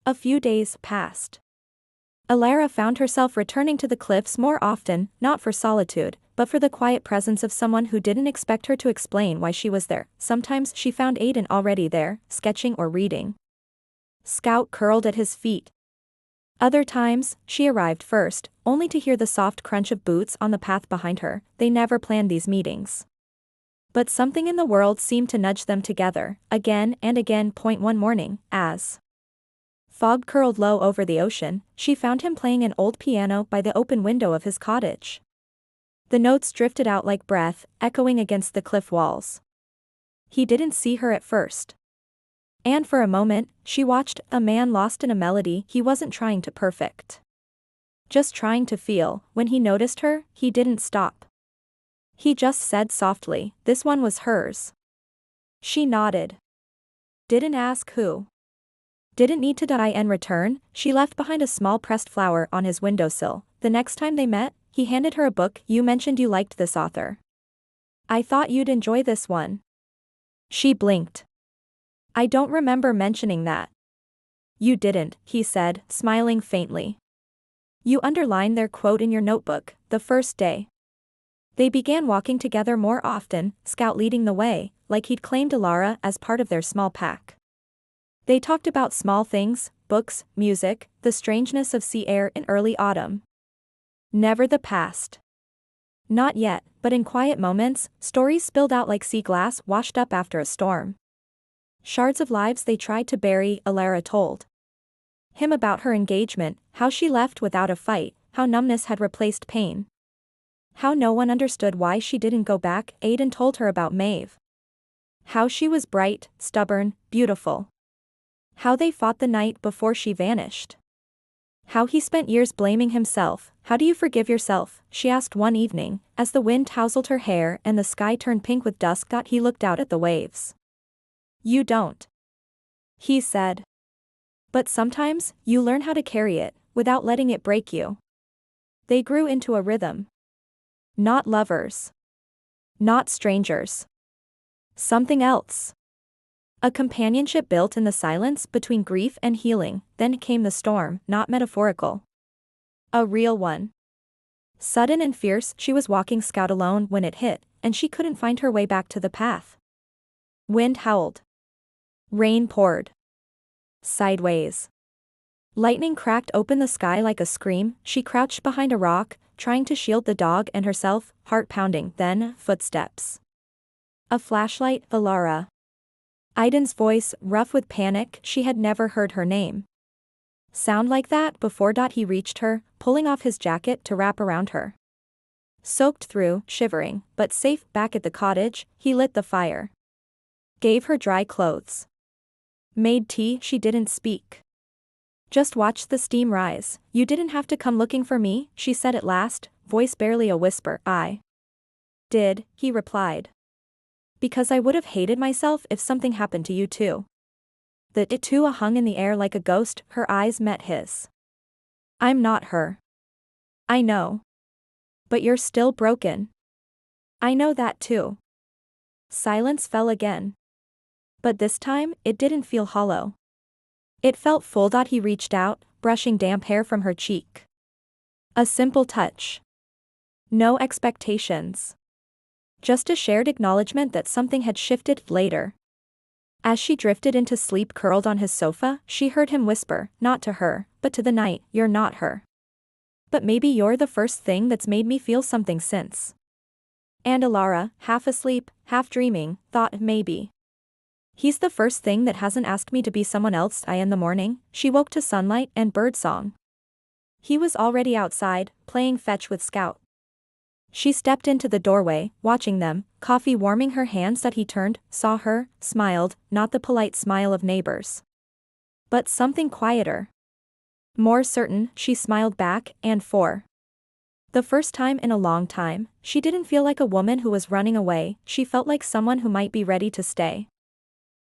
A few days passed. Alara found herself returning to the cliffs more often, not for solitude, but for the quiet presence of someone who didn't expect her to explain why she was there. Sometimes she found Aiden already there, sketching or reading. Scout curled at his feet. Other times, she arrived first, only to hear the soft crunch of boots on the path behind her. They never planned these meetings. But something in the world seemed to nudge them together, again and again. One morning, as fog curled low over the ocean, she found him playing an old piano by the open window of his cottage. The notes drifted out like breath, echoing against the cliff walls. He didn't see her at first. And for a moment, she watched a man lost in a melody he wasn't trying to perfect. Just trying to feel. When he noticed her, he didn't stop. He just said softly, "This one was hers." She nodded. Didn't ask who. Didn't need to die and return. She left behind a small pressed flower on his windowsill. The next time they met, he handed her a book. "You mentioned you liked this author. I thought you'd enjoy this one." She blinked. "I don't remember mentioning that." "You didn't," he said, smiling faintly. "You underlined their quote in your notebook, the first day." They began walking together more often, Scout leading the way, like he'd claimed Alara as part of their small pack. They talked about small things, books, music, the strangeness of sea air in early autumn. Never the past. Not yet, but in quiet moments, stories spilled out like sea glass washed up after a storm. Shards of lives they tried to bury, Alara told him about her engagement, how she left without a fight, how numbness had replaced pain. How no one understood why she didn't go back. Aiden told her about Maeve. How she was bright, stubborn, beautiful. How they fought the night before she vanished. How he spent years blaming himself. "How do you forgive yourself?" she asked one evening, as the wind tousled her hair and the sky turned pink with dusk. He looked out at the waves. "You don't," he said. "But sometimes, you learn how to carry it, without letting it break you." They grew into a rhythm. Not lovers. Not strangers. Something else. A companionship built in the silence between grief and healing. Then came the storm, not metaphorical. A real one. Sudden and fierce. She was walking Scout alone when it hit, and she couldn't find her way back to the path. Wind howled. Rain poured. Sideways. Lightning cracked open the sky like a scream. She crouched behind a rock, trying to shield the dog and herself, heart pounding. Then, footsteps. A flashlight. Alara. Aiden's voice, rough with panic. She had never heard her name sound like that before. He reached her, pulling off his jacket to wrap around her. Soaked through, shivering, but safe. Back at the cottage, he lit the fire. Gave her dry clothes. Made tea. She didn't speak. Just watched the steam rise. "You didn't have to come looking for me," she said at last, voice barely a whisper. "I did," he replied. "Because I would have hated myself if something happened to you too." The Itua hung in the air like a ghost. Her eyes met his. "I'm not her." "I know. But you're still broken." "I know that too." Silence fell again. But this time, it didn't feel hollow. It felt full. He reached out, brushing damp hair from her cheek. A simple touch. No expectations. Just a shared acknowledgement that something had shifted. Later, as she drifted into sleep curled on his sofa, she heard him whisper, not to her, but to the night, "You're not her. But maybe you're the first thing that's made me feel something since." And Alara, half asleep, half dreaming, thought, maybe he's the first thing that hasn't asked me to be someone else. In the morning, she woke to sunlight and birdsong. He was already outside, playing fetch with Scout. She stepped into the doorway, watching them, coffee warming her hands. He turned, saw her, smiled, not the polite smile of neighbors, but something quieter. More certain. She smiled back, and for the first time in a long time, she didn't feel like a woman who was running away. She felt like someone who might be ready to stay.